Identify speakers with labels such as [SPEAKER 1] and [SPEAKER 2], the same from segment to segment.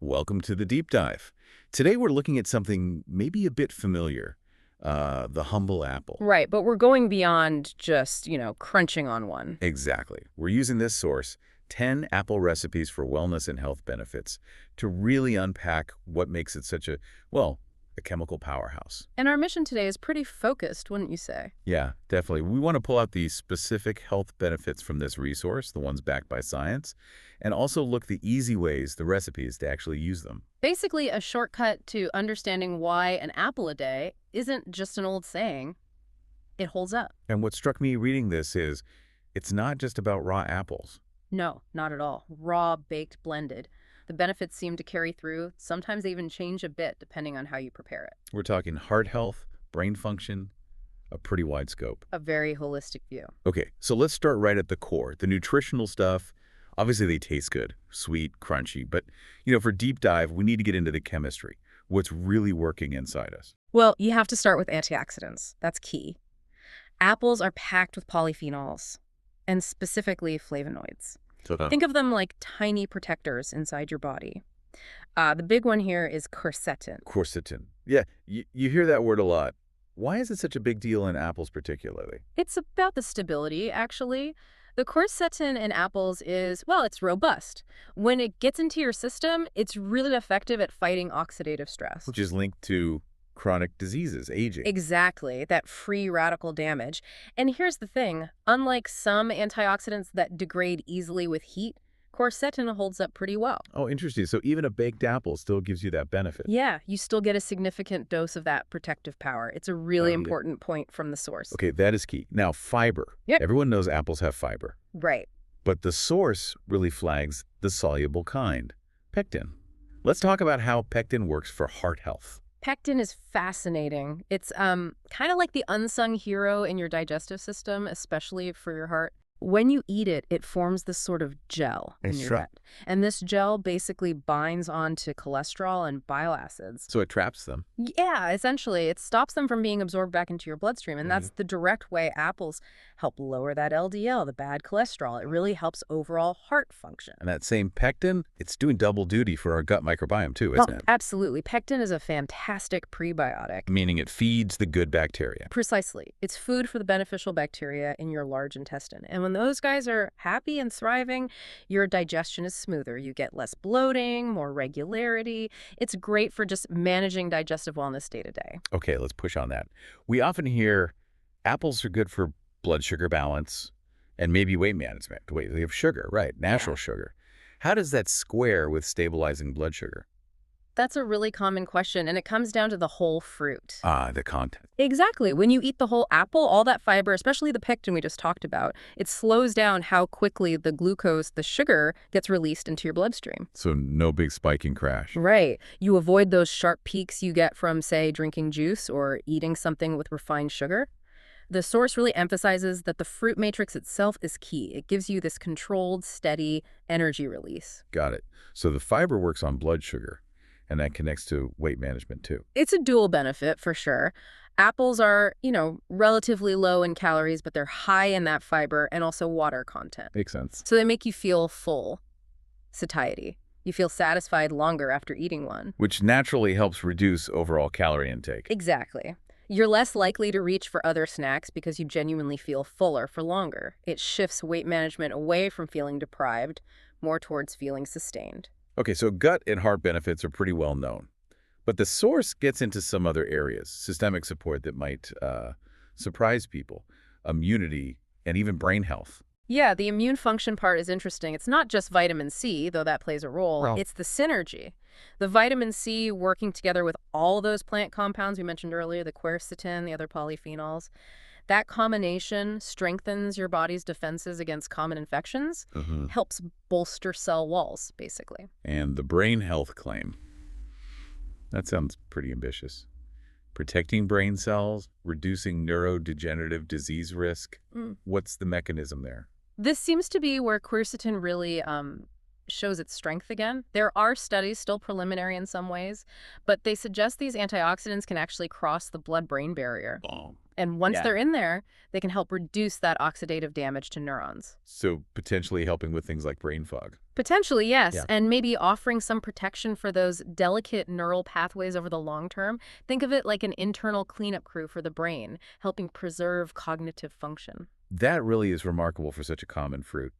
[SPEAKER 1] Welcome to the deep dive. Today we're looking at something maybe a bit familiar, the humble apple.
[SPEAKER 2] Right, but we're going beyond just, crunching on one.
[SPEAKER 1] Exactly. We're using this source, 10 apple recipes for wellness and health benefits, to really unpack what makes it such a chemical powerhouse.
[SPEAKER 2] And our mission today is pretty focused, wouldn't you say?
[SPEAKER 1] Yeah, definitely. We want to pull out the specific health benefits from this resource, the ones backed by science, and also look the easy ways, the recipes, to actually use them.
[SPEAKER 2] Basically, a shortcut to understanding why an apple a day isn't just an old saying. It holds up.
[SPEAKER 1] And what struck me reading this is it's not just about raw apples.
[SPEAKER 2] No, not at all. Raw, baked, blended. The benefits seem to carry through. Sometimes they even change a bit depending on how you prepare it.
[SPEAKER 1] We're talking heart health, brain function, a pretty wide scope.
[SPEAKER 2] A very holistic view.
[SPEAKER 1] Okay, so let's start right at the core. The nutritional stuff, obviously they taste good, sweet, crunchy, but for deep dive, we need to get into the chemistry. What's really working inside us?
[SPEAKER 2] Well, you have to start with antioxidants. That's key. Apples are packed with polyphenols, and specifically flavonoids. Think of them like tiny protectors inside your body. The big one here is quercetin.
[SPEAKER 1] Quercetin. Yeah, you hear that word a lot. Why is it such a big deal in apples particularly?
[SPEAKER 2] It's about the stability, actually. The quercetin in apples is, it's robust. When it gets into your system, it's really effective at fighting oxidative stress.
[SPEAKER 1] Which is linked to chronic diseases, aging.
[SPEAKER 2] Exactly, that free radical damage. And here's the thing, unlike some antioxidants that degrade easily with heat, quercetin holds up pretty well.
[SPEAKER 1] Oh, interesting. So even a baked apple still gives you that benefit.
[SPEAKER 2] Yeah, you still get a significant dose of that protective power. It's a really important point from the source.
[SPEAKER 1] Okay, that is key. Now, fiber.
[SPEAKER 2] Yep.
[SPEAKER 1] Everyone knows apples have fiber.
[SPEAKER 2] Right.
[SPEAKER 1] But the source really flags the soluble kind, pectin. Let's talk about how pectin works for heart health.
[SPEAKER 2] Pectin is fascinating. It's kind of like the unsung hero in your digestive system, especially for your heart. When you eat it, it forms this sort of gel in your gut. And this gel basically binds onto cholesterol and bile acids.
[SPEAKER 1] So it traps them.
[SPEAKER 2] Yeah, essentially. It stops them from being absorbed back into your bloodstream. And that's the direct way apples help lower that LDL, the bad cholesterol. It really helps overall heart function.
[SPEAKER 1] And that same pectin, it's doing double duty for our gut microbiome too, isn't it?
[SPEAKER 2] Absolutely. Pectin is a fantastic prebiotic.
[SPEAKER 1] Meaning it feeds the good bacteria.
[SPEAKER 2] Precisely. It's food for the beneficial bacteria in your large intestine. And when those guys are happy and thriving, your digestion is smoother. You get less bloating, more regularity. It's great for just managing digestive wellness day to day.
[SPEAKER 1] Okay, let's push on that. We often hear apples are good for blood sugar balance and maybe weight management. Wait, they have sugar, right? Natural sugar. How does that square with stabilizing blood sugar?
[SPEAKER 2] That's a really common question, and it comes down to the whole fruit.
[SPEAKER 1] The content.
[SPEAKER 2] Exactly. When you eat the whole apple, all that fiber, especially the pectin we just talked about, it slows down how quickly the glucose, the sugar, gets released into your bloodstream.
[SPEAKER 1] So no big spiking crash.
[SPEAKER 2] Right. You avoid those sharp peaks you get from, say, drinking juice or eating something with refined sugar. The source really emphasizes that the fruit matrix itself is key. It gives you this controlled, steady energy release.
[SPEAKER 1] Got it. So the fiber works on blood sugar. And that connects to weight management, too.
[SPEAKER 2] It's a dual benefit, for sure. Apples are, relatively low in calories, but they're high in that fiber and also water content.
[SPEAKER 1] Makes sense.
[SPEAKER 2] So they make you feel full. Satiety. You feel satisfied longer after eating one.
[SPEAKER 1] Which naturally helps reduce overall calorie intake.
[SPEAKER 2] Exactly. You're less likely to reach for other snacks because you genuinely feel fuller for longer. It shifts weight management away from feeling deprived, more towards feeling sustained.
[SPEAKER 1] Okay, so gut and heart benefits are pretty well known. But the source gets into some other areas, systemic support that might surprise people, immunity, and even brain health.
[SPEAKER 2] Yeah, the immune function part is interesting. It's not just vitamin C, though that plays a role.
[SPEAKER 1] Well,
[SPEAKER 2] it's the synergy. The vitamin C working together with all those plant compounds we mentioned earlier, the quercetin, the other polyphenols. That combination strengthens your body's defenses against common infections, helps bolster cell walls, basically.
[SPEAKER 1] And the brain health claim. That sounds pretty ambitious. Protecting brain cells, reducing neurodegenerative disease risk. What's the mechanism there?
[SPEAKER 2] This seems to be where quercetin really shows its strength again. There are studies, still preliminary in some ways, but they suggest these antioxidants can actually cross the blood-brain barrier.
[SPEAKER 1] Oh,
[SPEAKER 2] And once
[SPEAKER 1] yeah.
[SPEAKER 2] they're in there, they can help reduce that oxidative damage to neurons.
[SPEAKER 1] So potentially helping with things like brain fog.
[SPEAKER 2] Potentially, yes,
[SPEAKER 1] Yeah.
[SPEAKER 2] and maybe offering some protection for those delicate neural pathways over the long term. Think of it like an internal cleanup crew for the brain, helping preserve cognitive function.
[SPEAKER 1] That really is remarkable for such a common fruit.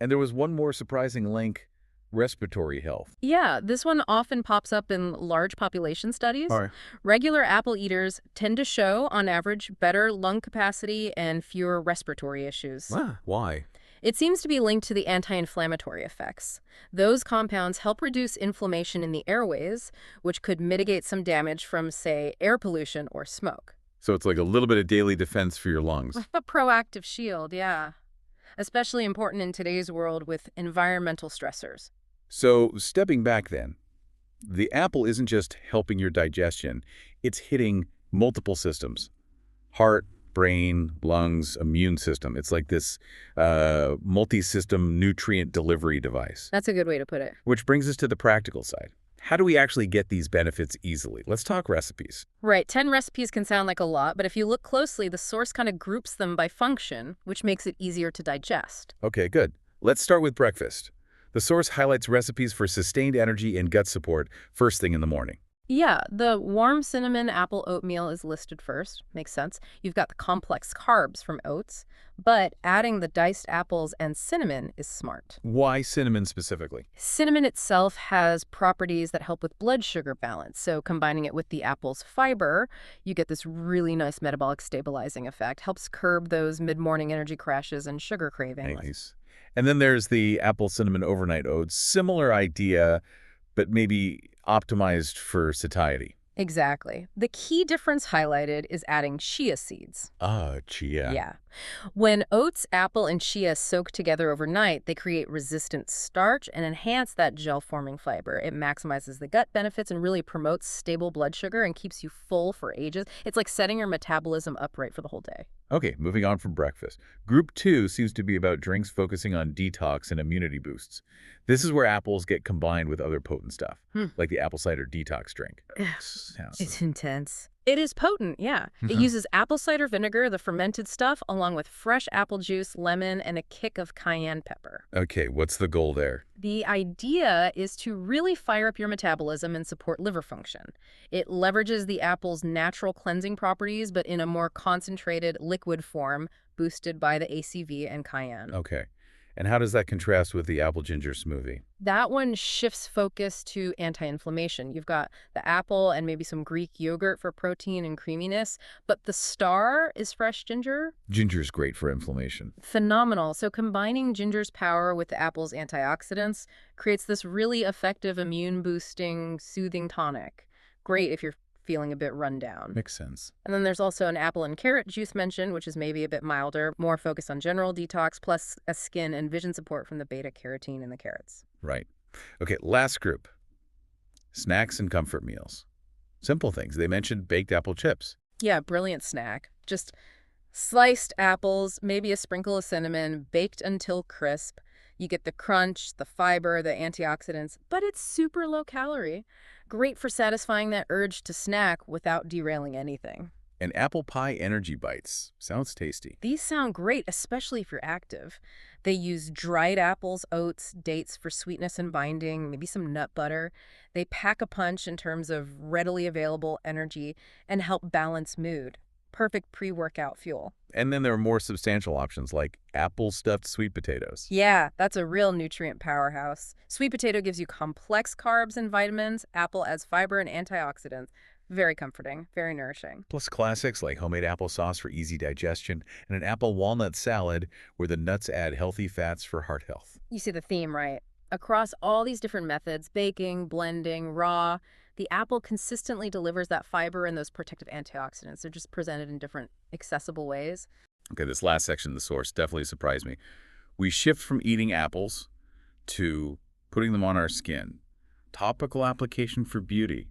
[SPEAKER 1] And there was one more surprising link, respiratory health.
[SPEAKER 2] Yeah, this one often pops up in large population
[SPEAKER 1] All
[SPEAKER 2] studies.
[SPEAKER 1] right.
[SPEAKER 2] Regular apple eaters tend to show, on average, better lung capacity and fewer respiratory issues.
[SPEAKER 1] Ah, why?
[SPEAKER 2] It seems to be linked to the anti-inflammatory effects. Those compounds help reduce inflammation in the airways, which could mitigate some damage from, say, air pollution or smoke.
[SPEAKER 1] So it's like a little bit of daily defense for your lungs.
[SPEAKER 2] A proactive shield, yeah. Especially important in today's world with environmental stressors.
[SPEAKER 1] So stepping back then, the apple isn't just helping your digestion, it's hitting multiple systems. Heart, brain, lungs, immune system. It's like this multi-system nutrient delivery device.
[SPEAKER 2] That's a good way to put it.
[SPEAKER 1] Which brings us to the practical side. How do we actually get these benefits easily? Let's talk recipes.
[SPEAKER 2] Right, 10 recipes can sound like a lot, but if you look closely, the source kind of groups them by function, which makes it easier to digest.
[SPEAKER 1] Okay, good. Let's start with breakfast. The source highlights recipes for sustained energy and gut support first thing in the morning.
[SPEAKER 2] Yeah, the warm cinnamon apple oatmeal is listed first. Makes sense. You've got the complex carbs from oats, but adding the diced apples and cinnamon is smart.
[SPEAKER 1] Why cinnamon specifically?
[SPEAKER 2] Cinnamon itself has properties that help with blood sugar balance, so combining it with the apple's fiber, you get this really nice metabolic stabilizing effect. Helps curb those mid-morning energy crashes and sugar cravings.
[SPEAKER 1] Nice. And then there's the apple cinnamon overnight oats. Similar idea, but maybe optimized for satiety.
[SPEAKER 2] Exactly. The key difference highlighted is adding chia seeds.
[SPEAKER 1] Ah, chia.
[SPEAKER 2] Yeah. When oats, apple, and chia soak together overnight, they create resistant starch and enhance that gel-forming fiber. It maximizes the gut benefits and really promotes stable blood sugar and keeps you full for ages. It's like setting your metabolism upright for the whole day.
[SPEAKER 1] Okay, moving on from breakfast. Group 2 seems to be about drinks focusing on detox and immunity boosts. This is where apples get combined with other potent stuff, like the apple cider detox drink.
[SPEAKER 2] It's intense. It is potent, yeah. It uses apple cider vinegar, the fermented stuff, along with fresh apple juice, lemon, and a kick of cayenne pepper.
[SPEAKER 1] Okay, what's the goal there?
[SPEAKER 2] The idea is to really fire up your metabolism and support liver function. It leverages the apple's natural cleansing properties, but in a more concentrated liquid form, boosted by the ACV and cayenne.
[SPEAKER 1] Okay. And how does that contrast with the apple ginger smoothie?
[SPEAKER 2] That one shifts focus to anti-inflammation. You've got the apple and maybe some Greek yogurt for protein and creaminess, but the star is fresh ginger.
[SPEAKER 1] Ginger's great for inflammation.
[SPEAKER 2] Phenomenal. So combining ginger's power with the apple's antioxidants creates this really effective immune-boosting, soothing tonic. Great if you're feeling a bit run down.
[SPEAKER 1] Makes sense.
[SPEAKER 2] And then there's also an apple and carrot juice mentioned, which is maybe a bit milder, more focused on general detox, plus a skin and vision support from the beta-carotene in the carrots.
[SPEAKER 1] Right. Okay, last group. Snacks and comfort meals. Simple things. They mentioned baked apple chips.
[SPEAKER 2] Yeah, brilliant snack. Just sliced apples, maybe a sprinkle of cinnamon, baked until crisp. You get the crunch, the fiber, the antioxidants, but it's super low calorie. Great for satisfying that urge to snack without derailing anything.
[SPEAKER 1] And apple pie energy bites. Sounds tasty.
[SPEAKER 2] These sound great, especially if you're active. They use dried apples, oats, dates for sweetness and binding, maybe some nut butter. They pack a punch in terms of readily available energy and help balance mood. Perfect pre-workout fuel.
[SPEAKER 1] And then there are more substantial options like apple stuffed sweet potatoes.
[SPEAKER 2] Yeah, that's a real nutrient powerhouse. Sweet potato gives you complex carbs and vitamins. Apple adds fiber and antioxidants. Very comforting, very nourishing.
[SPEAKER 1] Plus classics like homemade applesauce for easy digestion and an apple walnut salad where the nuts add healthy fats for heart health.
[SPEAKER 2] You see the theme, right? Across all these different methods, baking, blending, raw, the apple consistently delivers that fiber and those protective antioxidants. They're just presented in different accessible ways.
[SPEAKER 1] Okay, this last section of the source definitely surprised me. We shift from eating apples to putting them on our skin. Topical application for beauty.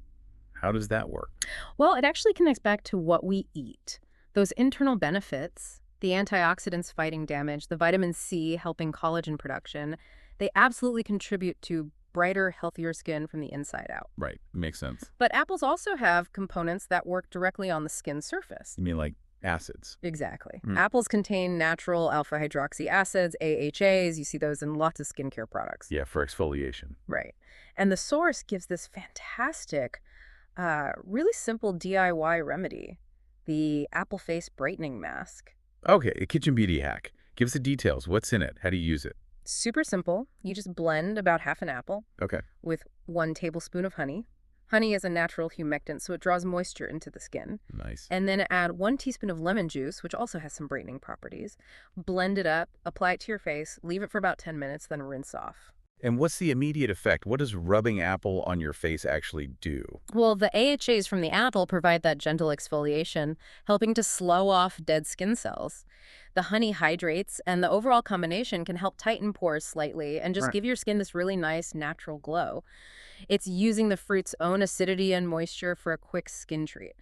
[SPEAKER 1] How does that work?
[SPEAKER 2] Well, it actually connects back to what we eat. Those internal benefits, the antioxidants fighting damage, the vitamin C helping collagen production, They absolutely contribute to brighter, healthier skin from the inside out.
[SPEAKER 1] Right. Makes sense.
[SPEAKER 2] But apples also have components that work directly on the skin surface.
[SPEAKER 1] You mean like acids?
[SPEAKER 2] Exactly.
[SPEAKER 1] Mm.
[SPEAKER 2] Apples contain natural alpha hydroxy acids, AHAs. You see those in lots of skincare products.
[SPEAKER 1] Yeah, for exfoliation.
[SPEAKER 2] Right. And the source gives this fantastic, really simple DIY remedy, the apple face brightening mask.
[SPEAKER 1] Okay, a kitchen beauty hack. Give us the details. What's in it? How do you use it?
[SPEAKER 2] Super simple. You just blend about half an apple
[SPEAKER 1] Okay.
[SPEAKER 2] with 1 tablespoon of honey. Honey is a natural humectant, so it draws moisture into the skin.
[SPEAKER 1] Nice.
[SPEAKER 2] And then add 1 teaspoon of lemon juice, which also has some brightening properties. Blend it up, apply it to your face, leave it for about 10 minutes, then rinse off.
[SPEAKER 1] And what's the immediate effect? What does rubbing apple on your face actually do?
[SPEAKER 2] Well, the AHAs from the apple provide that gentle exfoliation, helping to slow off dead skin cells. The honey hydrates, and the overall combination can help tighten pores slightly and just
[SPEAKER 1] Right.
[SPEAKER 2] give your skin this really nice natural glow. It's using the fruit's own acidity and moisture for a quick skin treat.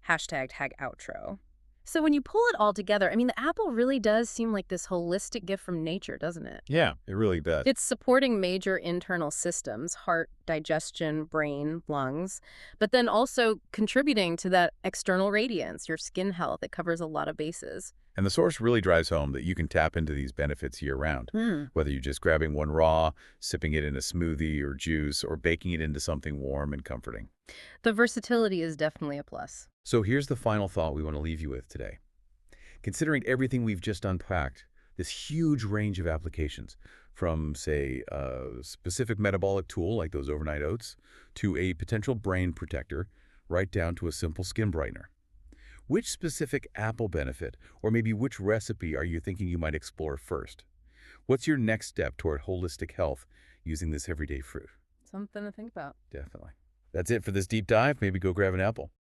[SPEAKER 2] Hashtag tag outro. So when you pull it all together, I mean, the apple really does seem like this holistic gift from nature, doesn't it?
[SPEAKER 1] Yeah, it really does.
[SPEAKER 2] It's supporting major internal systems, heart, digestion, brain, lungs, but then also contributing to that external radiance, your skin health. It covers a lot of bases.
[SPEAKER 1] And the source really drives home that you can tap into these benefits year-round, whether you're just grabbing one raw, sipping it in a smoothie or juice, or baking it into something warm and comforting.
[SPEAKER 2] The versatility is definitely a plus.
[SPEAKER 1] So here's the final thought we want to leave you with today. Considering everything we've just unpacked, this huge range of applications, from, say, a specific metabolic tool like those overnight oats, to a potential brain protector, right down to a simple skin brightener. Which specific apple benefit, or maybe which recipe are you thinking you might explore first? What's your next step toward holistic health using this everyday fruit?
[SPEAKER 2] Something to think about.
[SPEAKER 1] Definitely. That's it for this deep dive. Maybe go grab an apple.